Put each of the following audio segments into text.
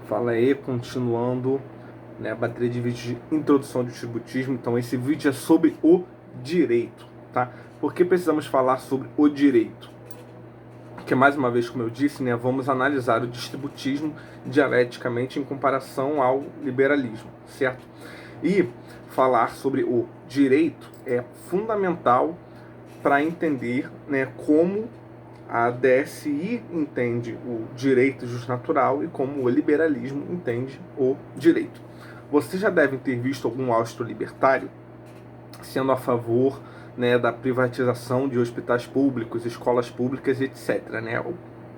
Fala aí, continuando, né, a bateria de vídeos de introdução do tributismo. Então esse vídeo é sobre o direito, tá? Por que precisamos falar sobre o direito? Porque, mais uma vez, como eu disse, né, vamos analisar o distributismo dialeticamente em comparação ao liberalismo, certo? E falar sobre o direito é fundamental para entender, né, como a DSI entende o direito justnatural e como o liberalismo entende o direito. Vocês já devem ter visto algum austro-libertário sendo a favor, né, da privatização de hospitais públicos, escolas públicas, etc. Né?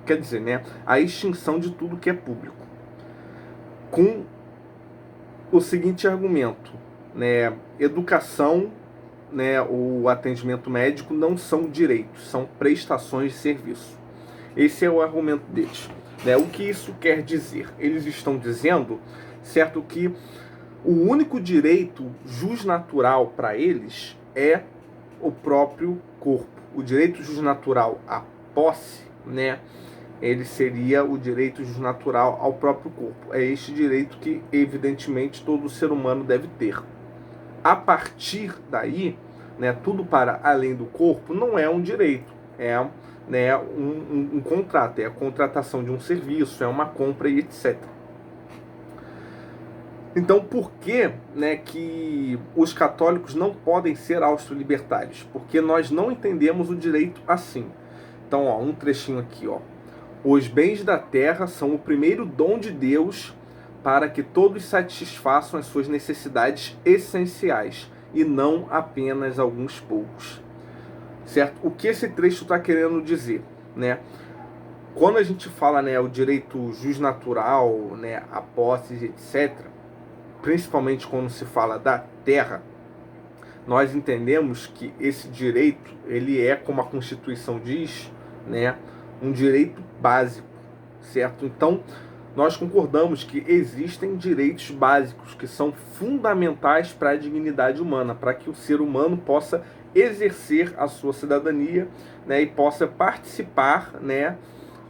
Quer dizer, né, a extinção de tudo que é público. Com o seguinte argumento, né, educação, né, o atendimento médico não são direitos, são prestações de serviço. Esse é o argumento deles. Né? O que isso quer dizer? Eles estão dizendo, certo, que o único direito jusnatural para eles é o próprio corpo. O direito jusnatural à posse, né, ele seria o direito jusnatural ao próprio corpo. É este direito que, evidentemente, todo ser humano deve ter. A partir daí, né, tudo para além do corpo não é um direito, é, né, um contrato, é a contratação de um serviço, é uma compra e etc. Então, por que, né, que os católicos não podem ser austro-libertários? Porque nós não entendemos o direito assim. Então, ó, um trechinho aqui, ó. Os bens da terra são o primeiro dom de Deus para que todos satisfaçam as suas necessidades essenciais e não apenas alguns poucos. Certo? O que esse trecho está querendo dizer, né? Quando a gente fala, né, o direito jusnatural, né, a posses, etc., principalmente quando se fala da terra, nós entendemos que esse direito, ele é, como a Constituição diz, né, um direito básico, certo? Então, nós concordamos que existem direitos básicos que são fundamentais para a dignidade humana, para que o ser humano possa exercer a sua cidadania, né, e possa participar, né,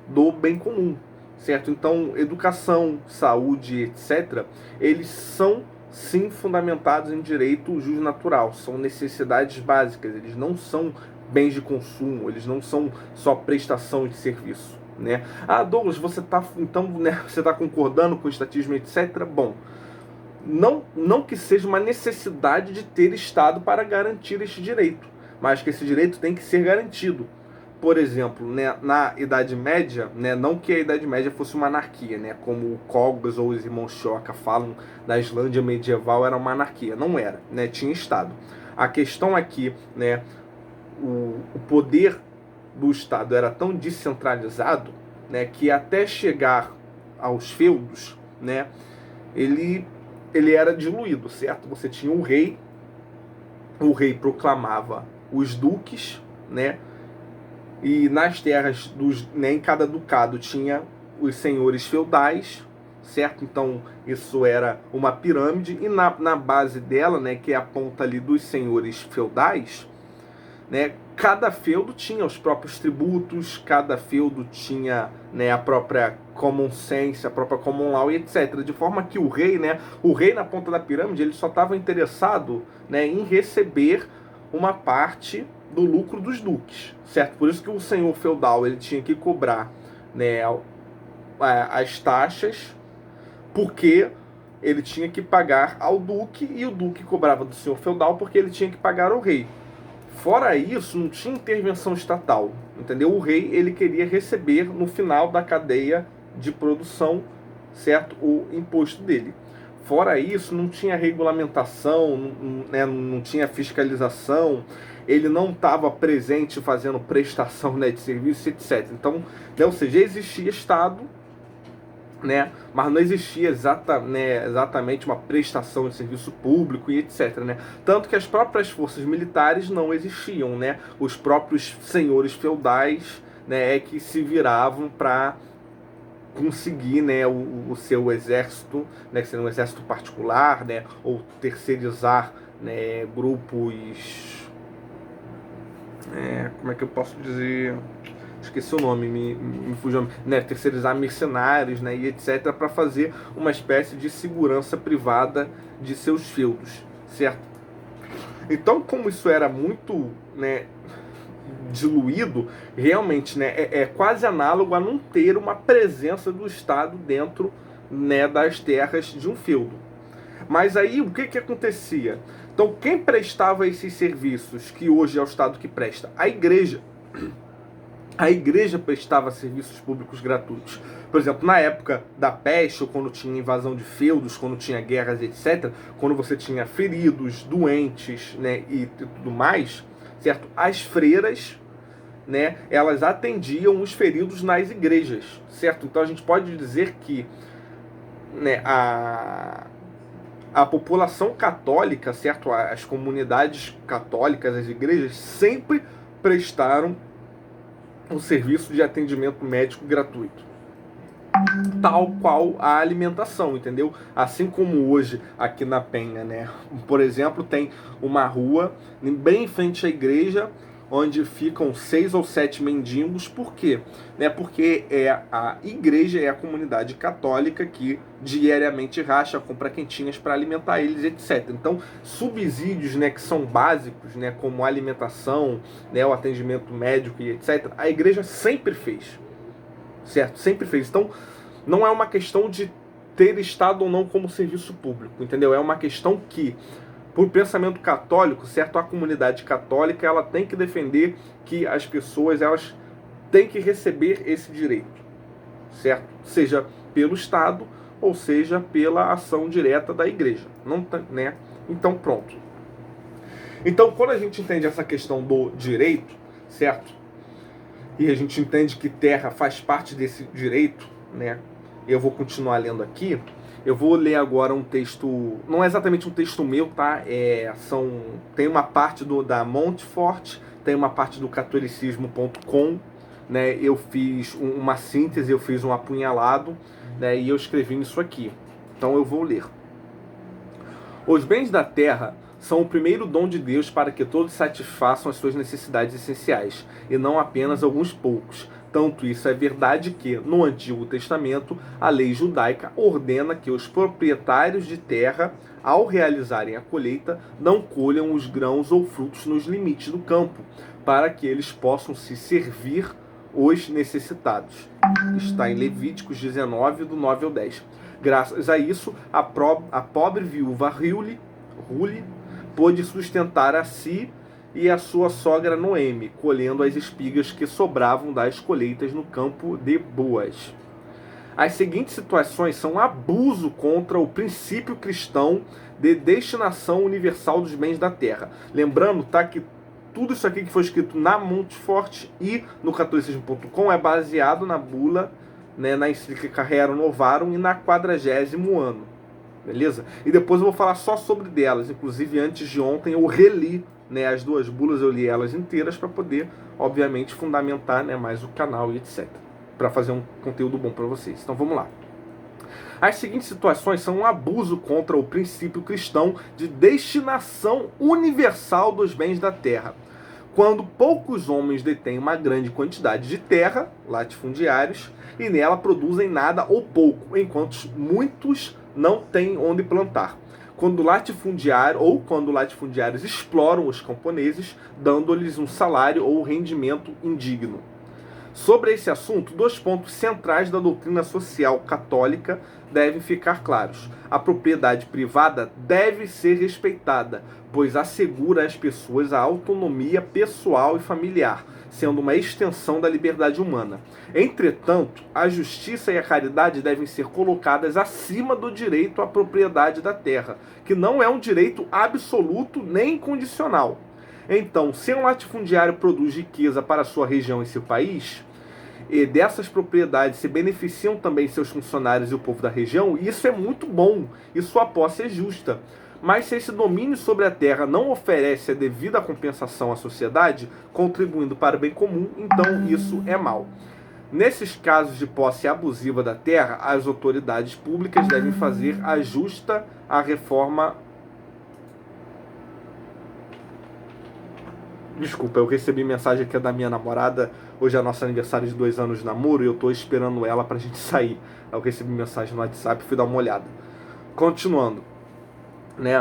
do bem comum, certo? Então, educação, saúde, etc., eles são sim fundamentados em direito jusnatural, são necessidades básicas, eles não são bens de consumo, eles não são só prestação de serviço, né? Ah, Douglas, você está então, né, você tá concordando com o estatismo, etc. Bom, não que seja uma necessidade de ter Estado para garantir este direito, mas que esse direito tem que ser garantido. Por exemplo, né, na Idade Média, né, não que a Idade Média fosse uma anarquia, né, como o Cogos ou os irmãos Choca falam da Islândia medieval, era uma anarquia. Não era, né, tinha Estado. A questão aqui, né, o poder do Estado era tão descentralizado, né, que até chegar aos feudos, né, ele era diluído, certo? Você tinha o rei proclamava os duques, né, e nas terras dos, né, em cada ducado tinha os senhores feudais, certo? Então isso era uma pirâmide e na base dela, né, que é a ponta ali dos senhores feudais, né, cada feudo tinha os próprios tributos, cada feudo tinha, né, a própria common sense, a própria common law e etc. De forma que o rei, né, o rei na ponta da pirâmide, ele só estava interessado, né, em receber uma parte do lucro dos duques, certo? Por isso que o senhor feudal ele tinha que cobrar, né, as taxas, porque ele tinha que pagar ao duque e o duque cobrava do senhor feudal porque ele tinha que pagar ao rei. Fora isso, não tinha intervenção estatal, entendeu? O rei ele queria receber no final da cadeia de produção, certo, o imposto dele. Fora isso, não tinha regulamentação, né, não tinha fiscalização, ele não estava presente fazendo prestação, né, de serviço, etc. Então, né, ou seja, existia Estado, né, mas não existia exatamente uma prestação de serviço público e etc. Né? Tanto que as próprias forças militares não existiam, né? Os próprios senhores feudais, né, é que se viravam para conseguir, né, o seu exército, né, que seria um exército particular, né, ou terceirizar, né, grupos, como é que eu posso dizer, esqueci o nome, me fugiu, né, terceirizar mercenários, né, e etc, para fazer uma espécie de segurança privada de seus feudos, certo? Então, como isso era muito, né, diluído, realmente, né, é quase análogo a não ter uma presença do Estado dentro, né, das terras de um feudo. Mas aí o que acontecia? Então, quem prestava esses serviços, que hoje é o Estado que presta? A igreja. A igreja prestava serviços públicos gratuitos. Por exemplo, na época da peste, ou quando tinha invasão de feudos, quando tinha guerras, etc., quando você tinha feridos, doentes, né, e tudo mais, certo? As freiras, né, elas atendiam os feridos nas igrejas, certo? Então a gente pode dizer que, né, a população católica, certo? As comunidades católicas, as igrejas, sempre prestaram um serviço de atendimento médico gratuito. Tal qual a alimentação, entendeu? Assim como hoje aqui na Penha, né? Por exemplo, tem uma rua bem em frente à igreja, onde ficam 6 ou 7 mendigos. Por quê? Né? Porque a igreja é a comunidade católica que diariamente racha, compra quentinhas para alimentar eles, etc. Então, subsídios, né, que são básicos, né, como a alimentação, né, o atendimento médico e etc., a igreja sempre fez. Certo? Sempre fez. Então, não é uma questão de ter Estado ou não como serviço público, entendeu? É uma questão que, por pensamento católico, certo? A comunidade católica, ela tem que defender que as pessoas, elas têm que receber esse direito, certo? Seja pelo Estado ou seja pela ação direta da igreja, não, né? Então, pronto. Então, quando a gente entende essa questão do direito, certo? E a gente entende que terra faz parte desse direito, né? Eu vou continuar lendo aqui. Eu vou ler agora um texto, não é exatamente um texto meu, tá? Tem uma parte da Montfort, tem uma parte do catolicismo.com, né? Eu fiz uma síntese, eu fiz um apunhalado, né? E eu escrevi isso aqui. Então eu vou ler. Os bens da terra são o primeiro dom de Deus para que todos satisfaçam as suas necessidades essenciais, e não apenas alguns poucos. Tanto isso é verdade que, no Antigo Testamento, a lei judaica ordena que os proprietários de terra, ao realizarem a colheita, não colham os grãos ou frutos nos limites do campo, para que eles possam se servir os necessitados. Está em Levíticos 19, do 9 ao 10. Graças a isso, a pobre viúva Rule pôde sustentar a si e a sua sogra Noemi, colhendo as espigas que sobravam das colheitas no campo de Boaz. As seguintes situações são abuso contra o princípio cristão de destinação universal dos bens da terra. Lembrando, tá, que tudo isso aqui que foi escrito na Montfort e no catolicismo.com é baseado na bula, né, na encíclica Rerum Novarum e na 40º ano. Beleza? E depois eu vou falar só sobre delas. Inclusive, antes de ontem eu reli, né, as duas bulas, eu li elas inteiras para poder, obviamente, fundamentar, né, mais o canal e etc. Para fazer um conteúdo bom para vocês. Então vamos lá. As seguintes situações são um abuso contra o princípio cristão de destinação universal dos bens da terra. Quando poucos homens detêm uma grande quantidade de terra, latifundiários, e nela produzem nada ou pouco, enquanto muitos não têm onde plantar. Quando latifundiários exploram os camponeses, dando-lhes um salário ou rendimento indigno. Sobre esse assunto, 2 pontos centrais da doutrina social católica devem ficar claros. A propriedade privada deve ser respeitada, pois assegura às pessoas a autonomia pessoal e familiar, sendo uma extensão da liberdade humana. Entretanto, a justiça e a caridade devem ser colocadas acima do direito à propriedade da terra, que não é um direito absoluto nem incondicional. Então, se um latifundiário produz riqueza para sua região e seu país, e dessas propriedades se beneficiam também seus funcionários e o povo da região, isso é muito bom, e sua posse é justa. Mas se esse domínio sobre a terra não oferece a devida compensação à sociedade, contribuindo para o bem comum, então isso é mal. Nesses casos de posse abusiva da terra, as autoridades públicas devem fazer a justa a reforma Desculpa, eu recebi mensagem aqui da minha namorada. Hoje é nosso aniversário de 2 anos de namoro e eu tô esperando ela pra gente sair. Eu recebi mensagem no WhatsApp e fui dar uma olhada. Continuando, né?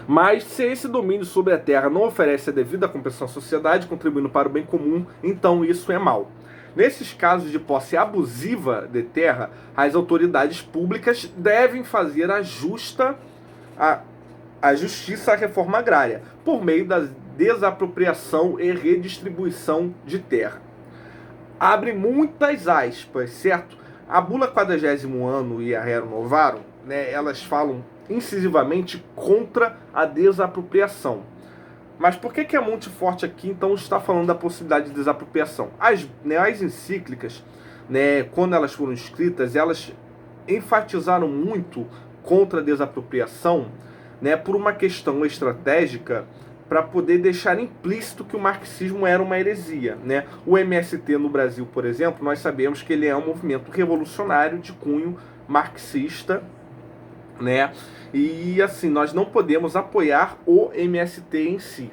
Mas se esse domínio sobre a terra não oferece a devida compensação à sociedade, contribuindo para o bem comum, então isso é mal. Nesses casos de posse abusiva de terra, as autoridades públicas devem fazer a justiça à reforma agrária, por meio da desapropriação e redistribuição de terra. Abre muitas aspas, certo? A bula 40º ano e a Rerum Novarum, né, elas falam incisivamente contra a desapropriação. Mas por que a Monteforte aqui então está falando da possibilidade de desapropriação? As encíclicas, né, quando elas foram escritas, elas enfatizaram muito contra a desapropriação, né, por uma questão estratégica, para poder deixar implícito que o marxismo era uma heresia, né? O MST no Brasil, por exemplo, nós sabemos que ele é um movimento revolucionário de cunho marxista, né? E assim, nós não podemos apoiar o MST em si,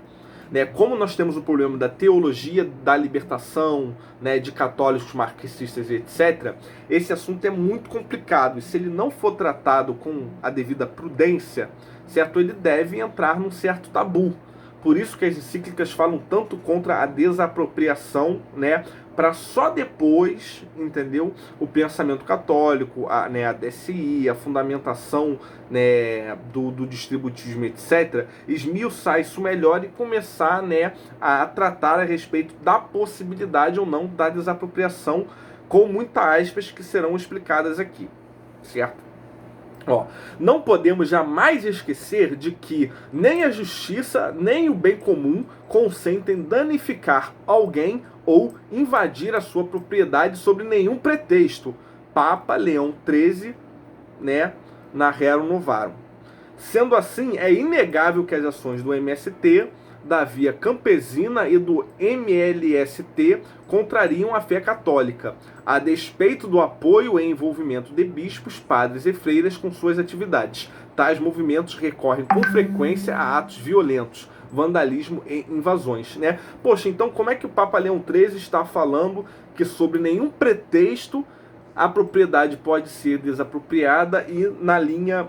né? Como nós temos o problema da teologia da libertação, né, de católicos marxistas e etc., esse assunto é muito complicado, e se ele não for tratado com a devida prudência, certo? Ele deve entrar num certo tabu. Por isso que as encíclicas falam tanto contra a desapropriação, né? Para só depois, entendeu? O pensamento católico, a DSI, a fundamentação, né, do distributismo, etc., esmiuçar isso melhor e começar, né, a tratar a respeito da possibilidade ou não da desapropriação, com muitas aspas que serão explicadas aqui, certo? Ó, não podemos jamais esquecer de que nem a justiça nem o bem comum consentem danificar alguém ou invadir a sua propriedade sob nenhum pretexto. Papa Leão XIII, né, na Rerum Novarum. Sendo assim, é inegável que as ações do MST, da Via Campesina e do MLST contrariam a fé católica, a despeito do apoio e envolvimento de bispos, padres e freiras com suas atividades. Tais movimentos recorrem com frequência a atos violentos, vandalismo e invasões, né? Poxa, então como é que o Papa Leão XIII está falando que sob nenhum pretexto a propriedade pode ser desapropriada, e na linha,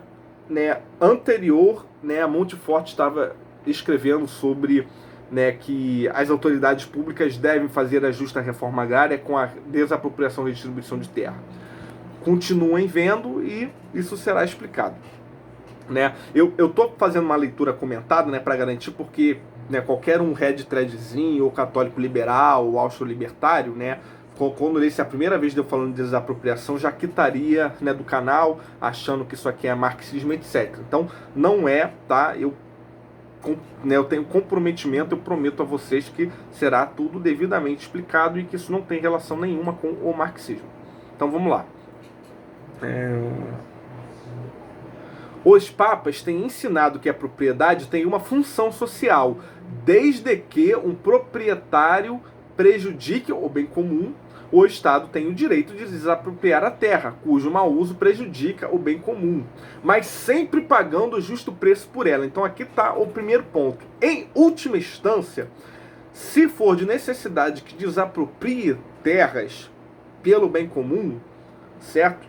né, anterior, né, a Monteforte estava escrevendo sobre, né, que as autoridades públicas devem fazer a justa reforma agrária com a desapropriação e redistribuição de terra. Continuem vendo e isso será explicado, né? Eu tô fazendo uma leitura comentada, né, para garantir, porque, né, qualquer um red threadzinho, ou católico liberal, ou austro-libertário, né, quando esse é a primeira vez de eu falando de desapropriação, já quitaria, né, do canal, achando que isso aqui é marxismo, etc. Então, não é, tá? Eu tenho comprometimento, eu prometo a vocês que será tudo devidamente explicado e que isso não tem relação nenhuma com o marxismo. Então, vamos lá. Os papas têm ensinado que a propriedade tem uma função social, desde que um proprietário prejudique o bem comum, o Estado tem o direito de desapropriar a terra, cujo mau uso prejudica o bem comum, mas sempre pagando o justo preço por ela. Então aqui está o primeiro ponto. Em última instância, se for de necessidade que desaproprie terras pelo bem comum, certo?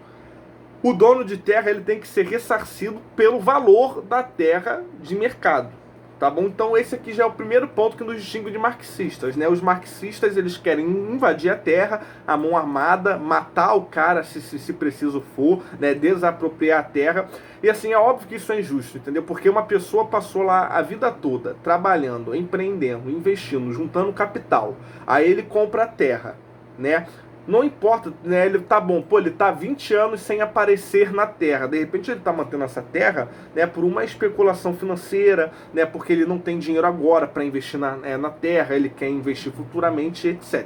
O dono de terra ele tem que ser ressarcido pelo valor da terra de mercado. Tá bom? Então esse aqui já é o primeiro ponto que nos distingue de marxistas, né? Os marxistas, eles querem invadir a terra, a mão armada, matar o cara se preciso for, né? Desapropriar a terra. E assim, é óbvio que isso é injusto, entendeu? Porque uma pessoa passou lá a vida toda trabalhando, empreendendo, investindo, juntando capital. Aí ele compra a terra, né? Não importa, né? Ele tá bom, pô, ele tá 20 anos sem aparecer na Terra. De repente ele tá mantendo essa terra, né, por uma especulação financeira, né, porque ele não tem dinheiro agora para investir na terra, ele quer investir futuramente, etc.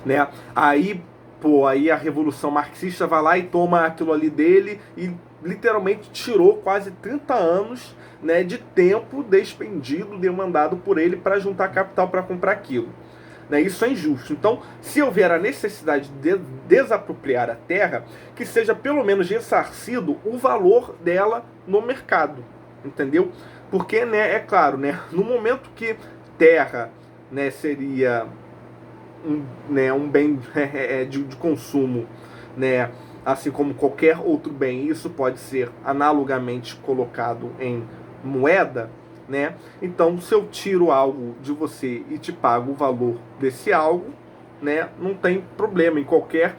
Né? Aí, pô, aí a Revolução Marxista vai lá e toma aquilo ali dele e literalmente tirou quase 30 anos, né, de tempo despendido, demandado por ele para juntar capital para comprar aquilo. Isso é injusto. Então, se houver a necessidade de desapropriar a terra, que seja pelo menos ressarcido o valor dela no mercado, entendeu? Porque, né, é claro, né, no momento que terra, né, seria um bem de consumo, né, assim como qualquer outro bem, isso pode ser analogamente colocado em moeda, né? Então, se eu tiro algo de você e te pago o valor desse algo, né, não tem problema. Em qualquer,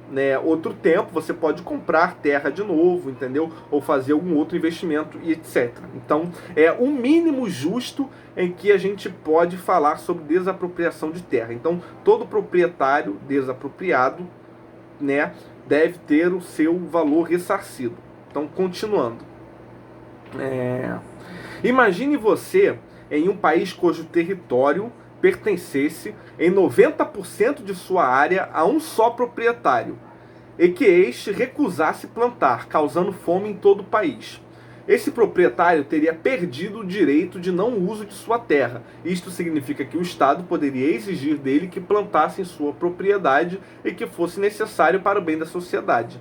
né, outro tempo você pode comprar terra de novo, entendeu? Ou fazer algum outro investimento e etc. Então, é o mínimo justo em que a gente pode falar sobre desapropriação de terra. Então, todo proprietário desapropriado, né, deve ter o seu valor ressarcido. Então, continuando. Imagine você em um país cujo território pertencesse em 90% de sua área a um só proprietário, e que este recusasse plantar, causando fome em todo o país. Esse proprietário teria perdido o direito de não uso de sua terra. Isto significa que o Estado poderia exigir dele que plantasse em sua propriedade e que fosse necessário para o bem da sociedade.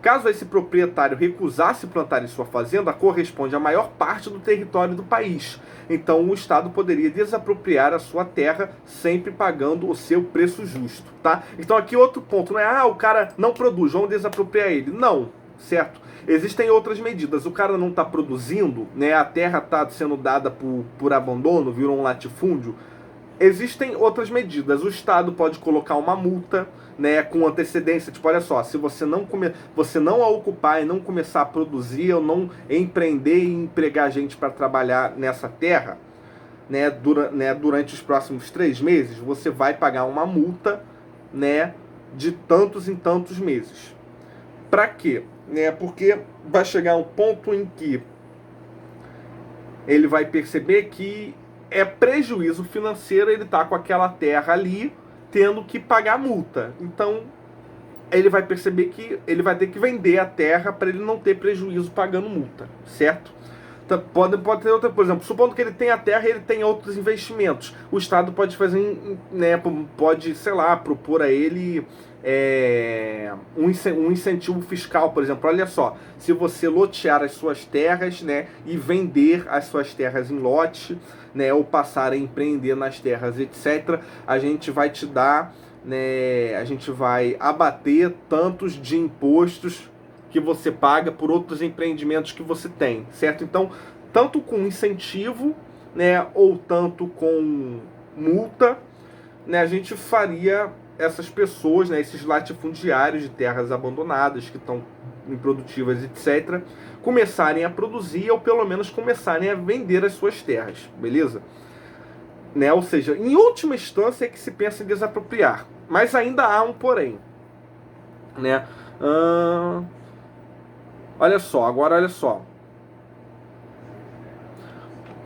Caso esse proprietário recusasse plantar em sua fazenda, corresponde à maior parte do território do país. Então o Estado poderia desapropriar a sua terra, sempre pagando o seu preço justo, tá? Então aqui outro ponto, não é, o cara não produz, vamos desapropriar ele. Não, certo? Existem outras medidas. O cara não está produzindo, né? A terra está sendo dada por abandono, virou um latifúndio. Existem outras medidas. O Estado pode colocar uma multa, né, com antecedência. Tipo, olha só, se você não a ocupar e não começar a produzir, ou não empreender e empregar gente para trabalhar nessa terra, né, durante os próximos 3 meses, você vai pagar uma multa, né, de tantos em tantos meses. Para quê? Né, porque vai chegar um ponto em que ele vai perceber que é prejuízo financeiro ele estar com aquela terra ali tendo que pagar multa. Então ele vai perceber que ele vai ter que vender a terra para ele não ter prejuízo pagando multa, certo? Então, pode ter outra, por exemplo, supondo que ele tenha a terra e ele tenha outros investimentos. O Estado pode fazer, né, pode, sei lá, propor a ele um incentivo fiscal, por exemplo. Olha só, se você lotear as suas terras, né, e vender as suas terras em lote, né, ou passar a empreender nas terras, etc., a gente vai te dar, né, a gente vai abater tantos de impostos que você paga por outros empreendimentos que você tem, certo? Então, tanto com incentivo, né, ou tanto com multa, né, a gente faria essas pessoas, né, esses latifundiários de terras abandonadas que estão improdutivas, etc., começarem a produzir ou pelo menos começarem a vender as suas terras, beleza? Né? Ou seja, em última instância é que se pensa em desapropriar, mas ainda há um porém, né? Olha só.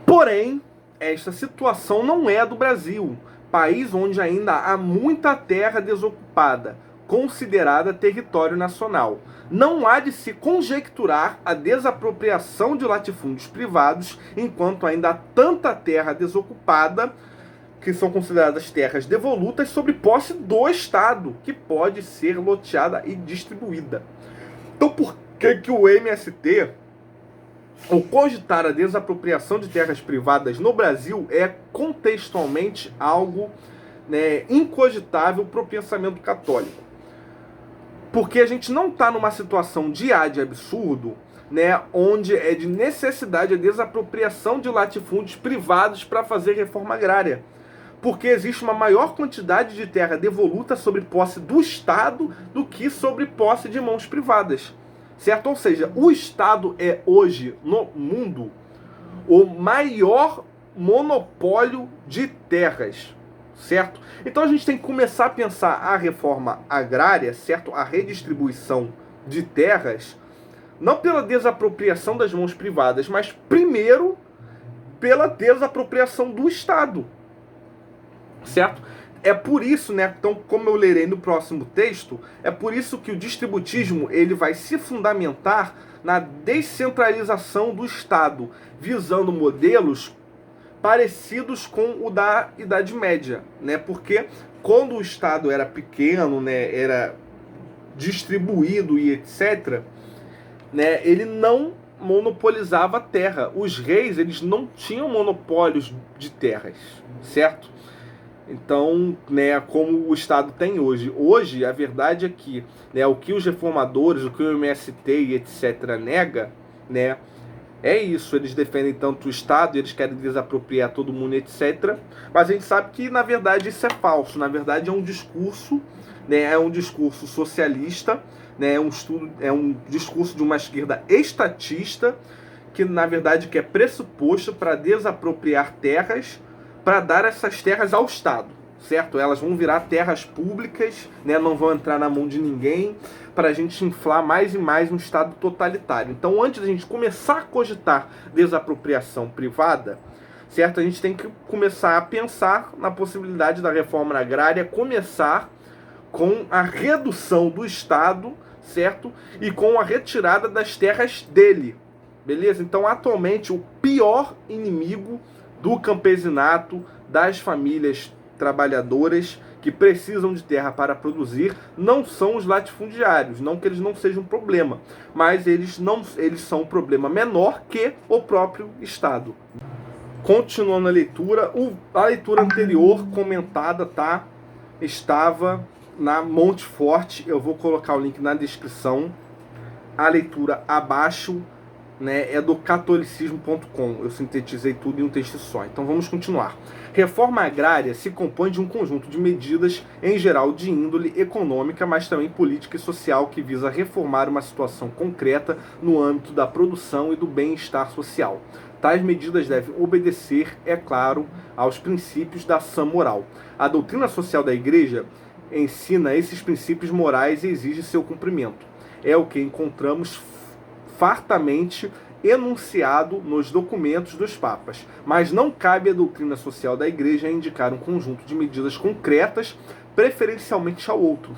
Porém, esta situação não é a do Brasil, país onde ainda há muita terra desocupada, considerada território nacional. Não há de se conjecturar a desapropriação de latifúndios privados, enquanto ainda há tanta terra desocupada, que são consideradas terras devolutas, sob posse do Estado, que pode ser loteada e distribuída. Então, por que o MST, ao cogitar a desapropriação de terras privadas no Brasil, é contextualmente algo, né, incogitável para o pensamento católico? Porque a gente não está numa situação de absurdo, né, onde é de necessidade a desapropriação de latifúndios privados para fazer reforma agrária. Porque existe uma maior quantidade de terra devoluta sobre posse do Estado do que sobre posse de mãos privadas. Certo? Ou seja, o Estado é hoje, no mundo, o maior monopólio de terras. Certo? Então a gente tem que começar a pensar a reforma agrária, certo? A redistribuição de terras, não pela desapropriação das mãos privadas, mas primeiro pela desapropriação do Estado. Certo? É por isso, né, então, como eu lerei no próximo texto, é por isso que o distributismo ele vai se fundamentar na descentralização do Estado, visando modelos parecidos com o da Idade Média, né? Porque quando o Estado era pequeno, né, era distribuído e etc., né, ele não monopolizava a terra. Os reis, eles não tinham monopólios de terras, certo? Então, né, como o Estado tem hoje. Hoje, a verdade é que, né, o que os reformadores, o que o MST e etc. nega, né, é isso. Eles defendem tanto o Estado, eles querem desapropriar todo mundo, etc. Mas a gente sabe que, na verdade, isso é falso. Na verdade, é um discurso, né, é um discurso socialista, né, é um discurso de uma esquerda estatista, que, na verdade, que é pressuposto para desapropriar terras, para dar essas terras ao Estado, certo? Elas vão virar terras públicas, né? Não vão entrar na mão de ninguém, para a gente inflar mais e mais um Estado totalitário. Então, antes da gente começar a cogitar desapropriação privada, certo? A gente tem que começar a pensar na possibilidade da reforma agrária começar com a redução do Estado, certo? E com a retirada das terras dele, beleza? Então, atualmente, o pior inimigo do campesinato, das famílias trabalhadoras que precisam de terra para produzir, não são os latifundiários. Não que eles não sejam um problema, mas eles são um problema menor que o próprio Estado. Continuando a leitura, a leitura anterior comentada, tá? Estava na Monte Forte. Eu vou colocar o link na descrição. A leitura abaixo, né, é do catolicismo.com. Eu sintetizei tudo em um texto só. Então vamos continuar. Reforma agrária se compõe de um conjunto de medidas, em geral de índole econômica, mas também política e social, que visa reformar uma situação concreta no âmbito da produção e do bem-estar social. Tais medidas devem obedecer, é claro, aos princípios da ação moral. A doutrina social da Igreja ensina esses princípios morais e exige seu cumprimento. É o que encontramos fartamente enunciado nos documentos dos papas, mas não cabe à doutrina social da Igreja indicar um conjunto de medidas concretas, preferencialmente ao outro,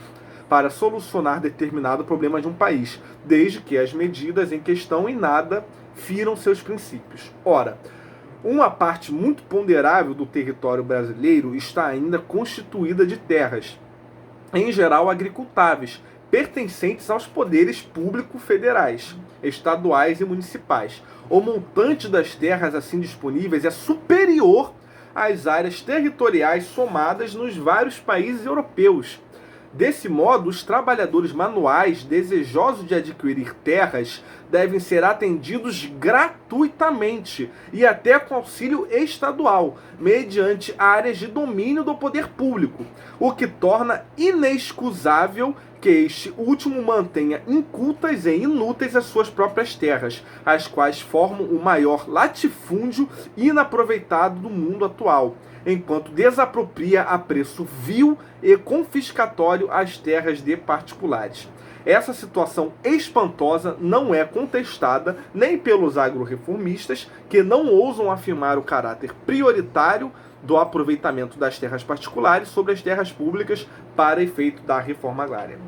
para solucionar determinado problema de um país, desde que as medidas em questão em nada firam seus princípios. Ora, uma parte muito ponderável do território brasileiro está ainda constituída de terras, em geral agricultáveis, pertencentes aos poderes públicos federais, estaduais e municipais. O montante das terras assim disponíveis é superior às áreas territoriais somadas nos vários países europeus. Desse modo, os trabalhadores manuais desejosos de adquirir terras devem ser atendidos gratuitamente e até com auxílio estadual, mediante áreas de domínio do poder público, o que torna inexcusável que este último mantenha incultas e inúteis as suas próprias terras, as quais formam o maior latifúndio inaproveitado do mundo atual, enquanto desapropria a preço vil e confiscatório as terras de particulares. Essa situação espantosa não é contestada nem pelos agro-reformistas, que não ousam afirmar o caráter prioritário do aproveitamento das terras particulares sobre as terras públicas para efeito da reforma agrária,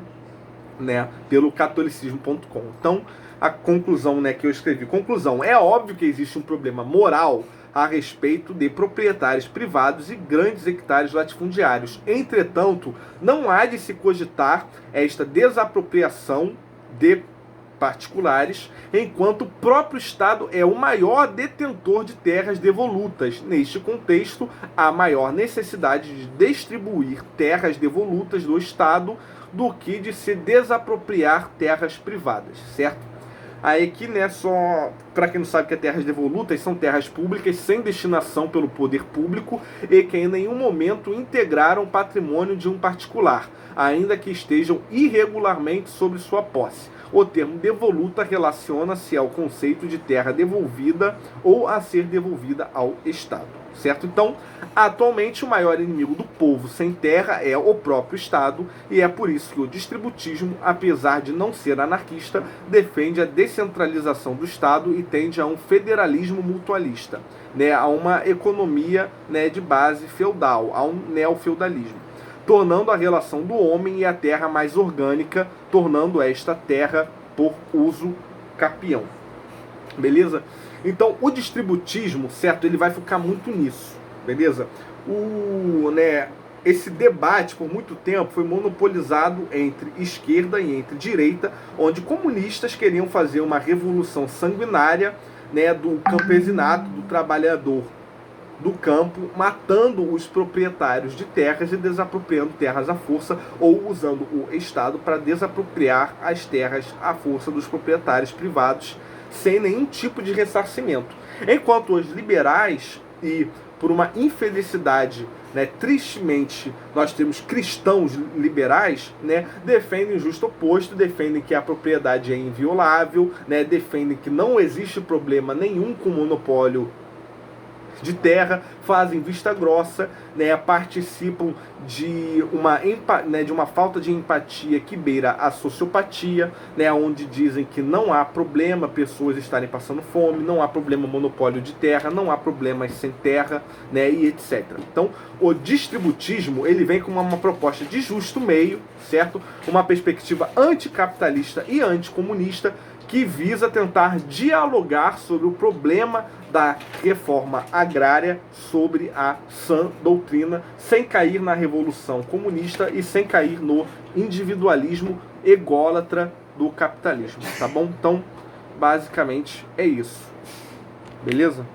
né, pelo catolicismo.com. Então, a conclusão, né, que eu escrevi. Conclusão: é óbvio que existe um problema moral a respeito de proprietários privados e grandes hectares latifundiários. Entretanto, não há de se cogitar esta desapropriação de particulares, enquanto o próprio Estado é o maior detentor de terras devolutas. Neste contexto, há maior necessidade de distribuir terras devolutas do Estado do que de se desapropriar terras privadas, certo? Aí aqui, né, só para quem não sabe que é terras devolutas, são terras públicas sem destinação pelo poder público e que em nenhum momento integraram o patrimônio de um particular, ainda que estejam irregularmente sobre sua posse. O termo devoluta relaciona-se ao conceito de terra devolvida ou a ser devolvida ao Estado, certo? Então, atualmente o maior inimigo do povo sem terra é o próprio Estado, e é por isso que o distributismo, apesar de não ser anarquista, defende a descentralização do Estado e tende a um federalismo mutualista, né, a uma economia, né, de base feudal, a um neofeudalismo, tornando a relação do homem e a terra mais orgânica, tornando esta terra por uso capião. Beleza? Então, o distributismo, certo, ele vai focar muito nisso, beleza? esse debate, por muito tempo, foi monopolizado entre esquerda e entre direita, onde comunistas queriam fazer uma revolução sanguinária, né, do campesinato, do trabalhador do campo, matando os proprietários de terras e desapropriando terras à força, ou usando o Estado para desapropriar as terras à força dos proprietários privados, sem nenhum tipo de ressarcimento. Enquanto os liberais, e por uma infelicidade, né, tristemente, nós temos cristãos liberais, né, defendem o justo oposto, defendem que a propriedade é inviolável, né, defendem que não existe problema nenhum com o monopólio de terra, fazem vista grossa, né, participam de uma falta de empatia que beira a sociopatia, né, onde dizem que não há problema pessoas estarem passando fome, não há problema monopólio de terra, não há problemas sem terra, né, e etc. Então, o distributismo, ele vem com uma proposta de justo meio, certo? Uma perspectiva anticapitalista e anticomunista, que visa tentar dialogar sobre o problema da reforma agrária, sobre a sã doutrina, sem cair na revolução comunista e sem cair no individualismo ególatra do capitalismo, tá bom? Então, basicamente é isso. Beleza?